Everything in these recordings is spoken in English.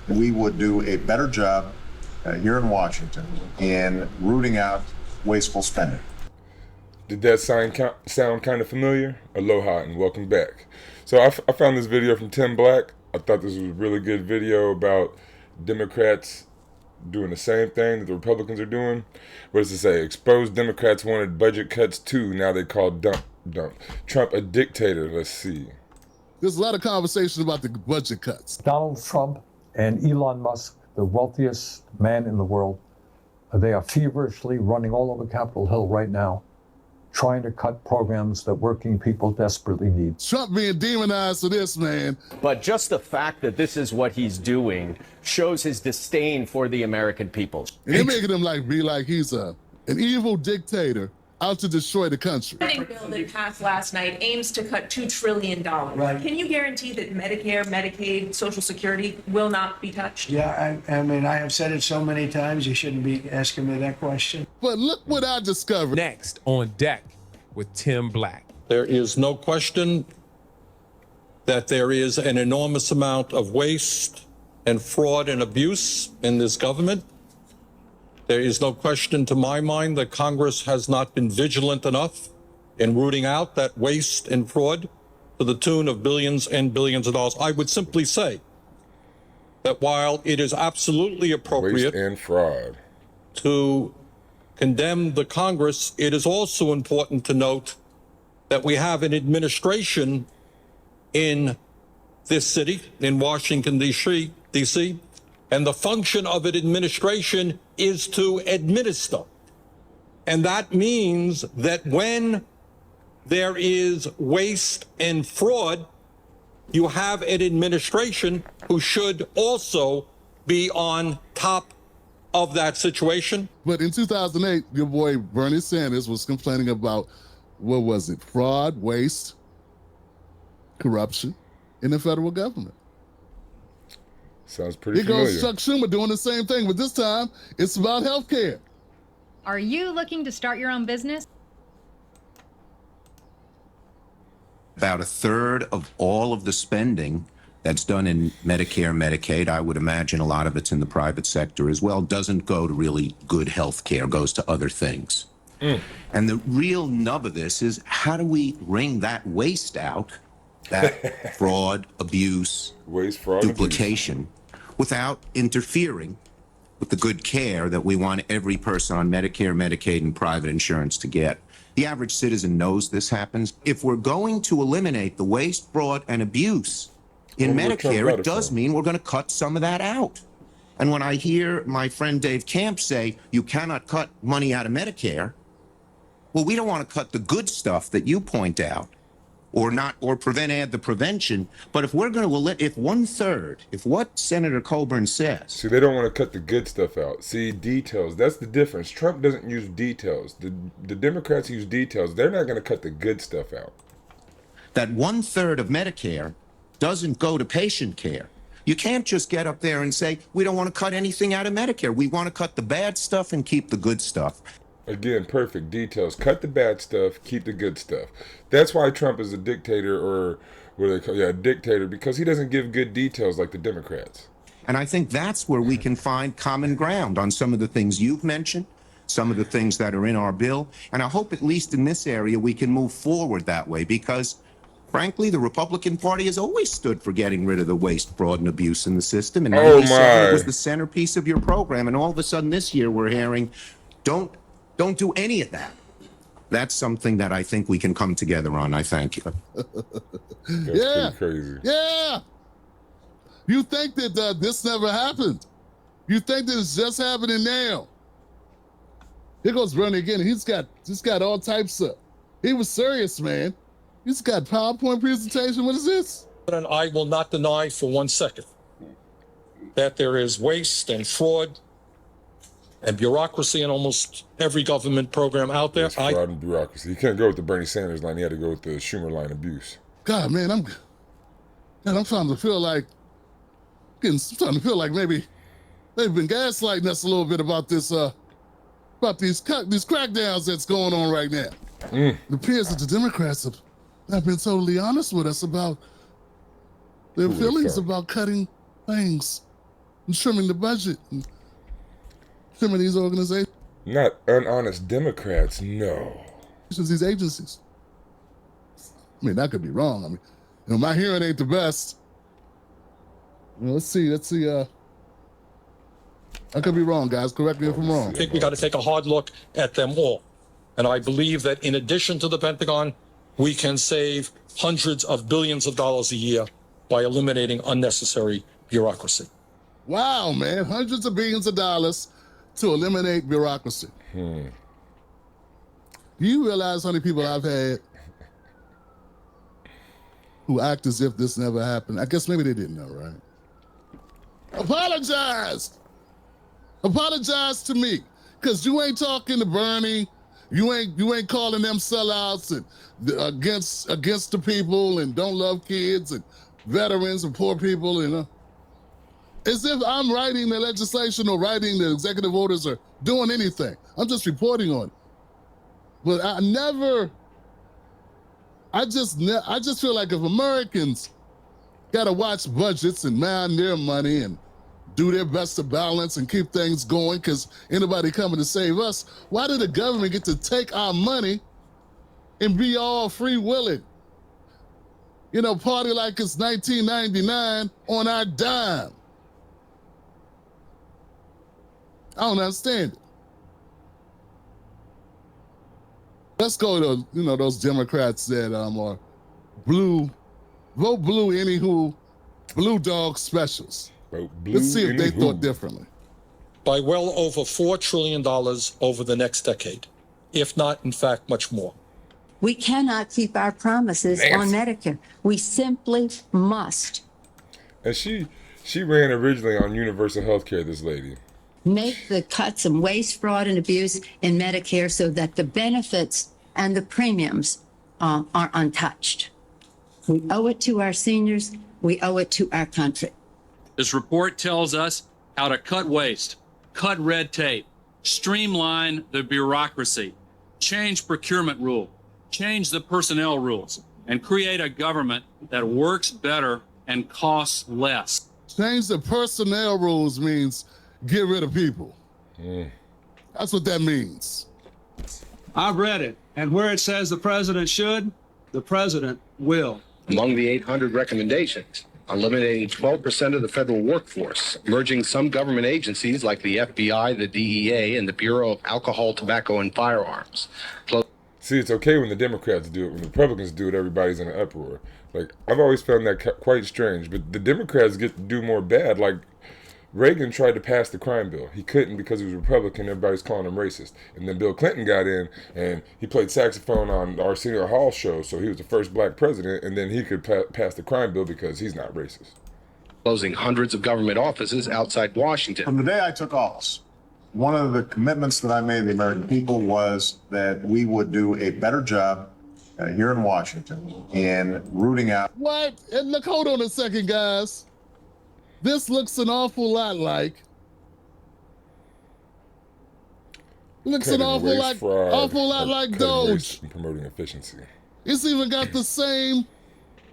we would do a better job here in Washington in rooting out wasteful spending. Did that sound kind of familiar? Aloha and welcome back. So I found this video from Tim Black. I thought this was a really good video about Democrats doing the same thing that the Republicans are doing. What does it say? Exposed Democrats wanted budget cuts too. Now they call dump Trump a dictator. Let's see. There's a lot of conversation about the budget cuts. Donald Trump and Elon Musk, the wealthiest man in the world, they are feverishly running all over Capitol Hill right now, trying to cut programs that working people desperately need. Trump being demonized for this, man. But just the fact that this is what he's doing shows his disdain for the American people. And they're making him be like he's an evil dictator out to destroy the country. The bill that passed last night aims to cut $2 trillion. Right. Can you guarantee that Medicare, Medicaid, Social Security will not be touched? Yeah, I mean, I have said it so many times, you shouldn't be asking me that question. But look what I discovered. Next on deck with Tim Black. There is no question that there is an enormous amount of waste and fraud and abuse in this government. There is no question to my mind that Congress has not been vigilant enough in rooting out that waste and fraud to the tune of billions and billions of dollars. I would simply say that while it is absolutely appropriate Waste and fraud to condemn the Congress, it is also important to note that we have an administration in this city, in Washington, D.C., and the function of an administration is to administer. And that means that when there is waste and fraud, you have an administration who should also be on top of that situation. But in 2008, your boy Bernie Sanders was complaining about, what was it, fraud, waste, corruption in the federal government. sounds pretty Here familiar. goes Chuck Schumer doing the same thing, but this time it's about health care. Are you looking to start your own business? About a third of all of the spending that's done in Medicare, Medicaid, I would imagine a lot of it's in the private sector as well, doesn't go to really good health care, goes to other things. And the real nub of this is, how do we wring that waste out, that fraud, abuse, waste, fraud, duplication, without interfering with the good care that we want every person on Medicare, Medicaid, and private insurance to get? The average citizen knows this happens. If we're going to eliminate the waste, fraud, and abuse in Medicare, it does mean we're going to cut some of that out. And when I hear my friend Dave Camp say, you cannot cut money out of Medicare, well, we don't want to cut the good stuff that you point out, or add the prevention. But if we're going to, if 1/3, if what Senator Coburn says. See, they don't want to cut the good stuff out. See, details, that's the difference. Trump doesn't use details. The Democrats use details. They're not going to cut the good stuff out. That 1/3 of Medicare doesn't go to patient care. You can't just get up there and say, we don't want to cut anything out of Medicare. We want to cut the bad stuff and keep the good stuff. Again, perfect details. Cut the bad stuff, keep the good stuff. That's why Trump is a dictator, or what do they call, a dictator, because he doesn't give good details like the Democrats. And I think that's where we can find common ground on some of the things you've mentioned, some of the things that are in our bill. And I hope at least in this area we can move forward that way, because frankly, the Republican Party has always stood for getting rid of the waste, fraud, and abuse in the system. And it was the centerpiece of your program. And all of a sudden this year we're hearing, don't do any of that. That's something that I think we can come together on. I thank you. That's pretty crazy. Yeah. You think that this never happened? You think that it's just happening now? Here goes Bernie again. He's got all types of. He was serious, man. He's got PowerPoint presentation. What is this? And I will not deny for 1 second that there is waste and fraud and bureaucracy in almost every government program out there. Fraud and bureaucracy. You can't go with the Bernie Sanders line. You had to go with the Schumer line, abuse. God, man, I'm starting to feel like maybe they've been gaslighting us a little bit about this, about these crackdowns that's going on right now. It appears that the Democrats have not been totally honest with us about their feelings about cutting things and trimming the budget and trimming these organizations, Not unhonest Democrats, no. these agencies. I mean, that could be wrong. I mean, my hearing ain't the best. Let's see. I could be wrong, guys. Correct me if I'm wrong. I think we got to take a hard look at them all. And I believe that in addition to the Pentagon, we can save hundreds of billions of dollars a year by eliminating unnecessary bureaucracy. Wow, man. Hundreds of billions of dollars to eliminate bureaucracy. Do you realize how many people I've had who act as if this never happened? I guess maybe they didn't know, right? Apologize! Apologize to me, because you ain't talking to Bernie. You ain't calling them sellouts and against the people and don't love kids and veterans and poor people, as if I'm writing the legislation or writing the executive orders or doing anything. I'm just reporting on it. But I just feel like if Americans gotta watch budgets and man their money and do their best to balance and keep things going because anybody coming to save us, why did the government get to take our money and be all free willing? Party like it's 1999 on our dime. I don't understand it. Let's go to, those Democrats that are blue, vote blue anywho, blue dog specials. Let's see if they thought differently. By well over $4 trillion over the next decade, if not, in fact, much more. We cannot keep our promises on Medicare. We simply must. And she ran originally on universal health care, this lady. Make the cuts and waste, fraud, and abuse in Medicare so that the benefits and the premiums are untouched. We owe it to our seniors. We owe it to our country. This report tells us how to cut waste, cut red tape, streamline the bureaucracy, change procurement rule, change the personnel rules, and create a government that works better and costs less. Change the personnel rules means get rid of people. That's what that means. I've read it, and where it says the president should, the president will. Among the 800 recommendations, eliminating 12% of the federal workforce, merging some government agencies like the FBI, the DEA, and the Bureau of Alcohol, Tobacco, and Firearms. See, it's okay when the Democrats do it. When the Republicans do it, everybody's in an uproar. Like, I've always found that quite strange. But the Democrats get to do more bad. Like, Reagan tried to pass the crime bill. He couldn't because he was Republican. Everybody's calling him racist. And then Bill Clinton got in, and he played saxophone on Arsenio Hall's show, so he was the first black president, and then he could pass the crime bill because he's not racist. Closing hundreds of government offices outside Washington. From the day I took office, one of the commitments that I made to the American people was that we would do a better job here in Washington in rooting out. What? And look, hold on a second, guys. This looks an awful lot like. Looks an awful lot like Doge. And promoting efficiency. It's even got the same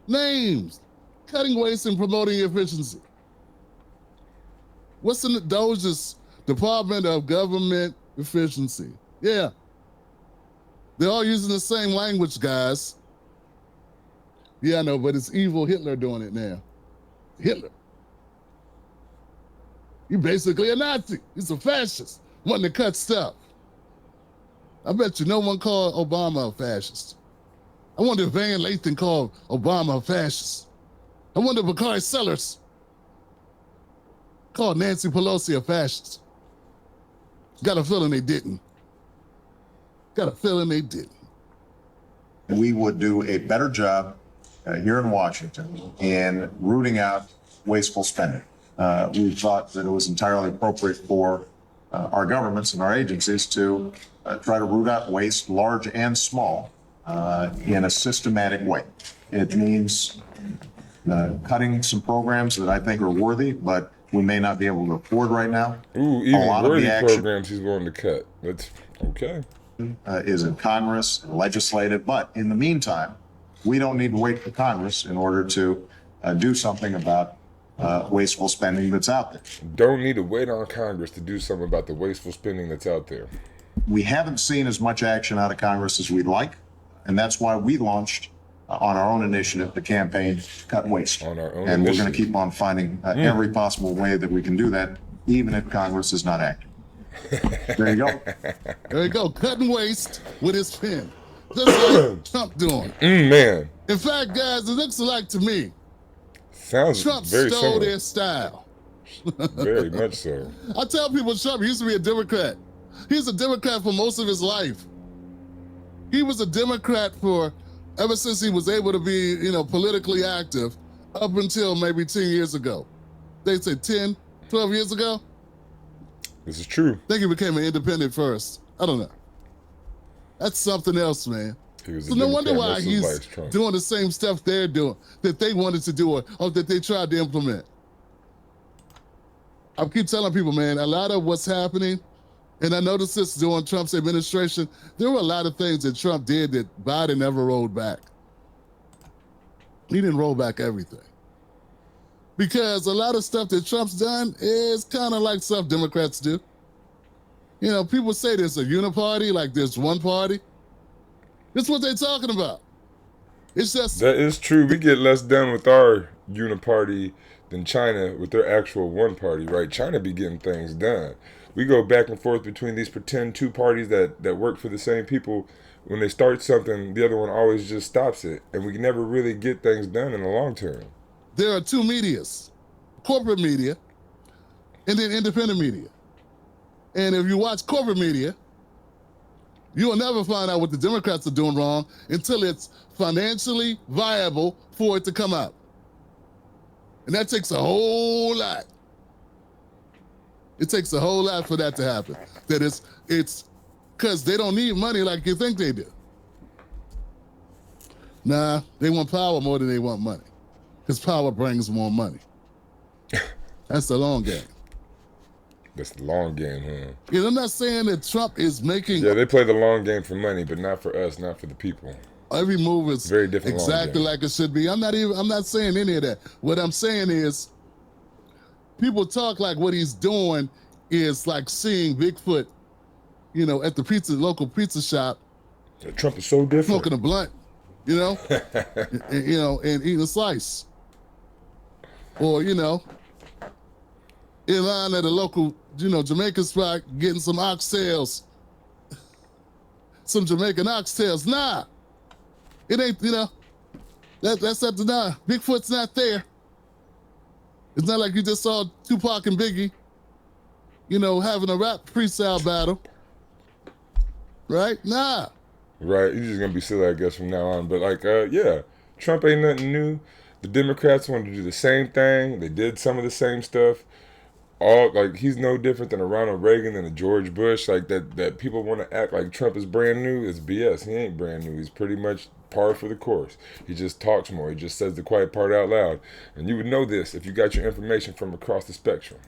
names. Cutting waste and promoting efficiency. What's in the Doge's Department of Government Efficiency? Yeah. They're all using the same language, guys. Yeah, I know, but it's evil Hitler doing it now. Hitler. You're basically a Nazi. He's a fascist, wanting to cut stuff. I bet you no one called Obama a fascist. I wonder if Van Lathan called Obama a fascist. I wonder if Bakari Sellers called Nancy Pelosi a fascist. Got a feeling they didn't. We would do a better job here in Washington in rooting out wasteful spending. We thought that it was entirely appropriate for our governments and our agencies to try to root out waste, large and small, in a systematic way. It means cutting some programs that I think are worthy, but we may not be able to afford right now. Ooh, even worthy programs he's willing to cut. That's okay. Is in Congress, legislative, but in the meantime, we don't need to wait for Congress in order to do something about wasteful spending that's out there. Don't need to wait on Congress to do something about the wasteful spending that's out there. We haven't seen as much action out of Congress as we'd like, and that's why we launched on our own initiative the campaign to cut waste. On our own and initiative. We're going to keep on finding every possible way that we can do that, even if Congress is not acting. There you go. There you go, cutting waste with his pen, just like Trump doing. Man. In fact, guys, it looks like to me, Sounds Trump very stole similar. their style. Very much so. I tell people Trump used to be a Democrat. He's a Democrat for most of his life. He was a Democrat for ever since he was able to be, politically active up until maybe 10 years ago. They say 10, 12 years ago? This is true. I think he became an independent first. I don't know. That's something else, man. He was So a no Democrat wonder why most of his he's life, Trump. doing the same stuff they're doing, that they wanted to do or that they tried to implement. I keep telling people, man, a lot of what's happening, and I noticed this during Trump's administration, there were a lot of things that Trump did that Biden never rolled back. He didn't roll back everything. Because a lot of stuff that Trump's done is kind of like stuff Democrats do. People say there's a uniparty, like there's one party. That's what they're talking about. It's just... That is true. We get less done with our uniparty than China with their actual one party, right? China be getting things done. We go back and forth between these pretend two parties that work for the same people. When they start something, the other one always just stops it. And we never really get things done in the long term. There are two medias, corporate media and then independent media. And if you watch corporate media, you will never find out what the Democrats are doing wrong until it's financially viable for it to come out. And that takes a whole lot. It takes a whole lot for that to happen. That it's because they don't need money like you think they do. Nah, they want power more than they want money. Because power brings more money. That's the long game. That's the long game, huh? Yeah, I'm not saying that Trump is making... Yeah, they play the long game for money, but not for us, not for the people. Every move is very different exactly like it should be. I'm not saying any of that. What I'm saying is people talk like what he's doing is like seeing Bigfoot, at the local pizza shop. Trump is so different. Smoking a blunt, and eating a slice. Or, in line at a local, Jamaican spot, getting some oxtails. Some Jamaican oxtails. Nah. It ain't, that's not the Bigfoot's not there. It's not like you just saw Tupac and Biggie, having a rap freestyle battle. Right? Nah. Right. He's just going to be silly, I guess, from now on. But, yeah, Trump ain't nothing new. The Democrats wanted to do the same thing. They did some of the same stuff. He's no different than a Ronald Reagan and a George Bush. That people want to act like Trump is brand new is BS. He ain't brand new. He's pretty much par for the course. He just talks more. He just says the quiet part out loud. And you would know this if you got your information from across the spectrum.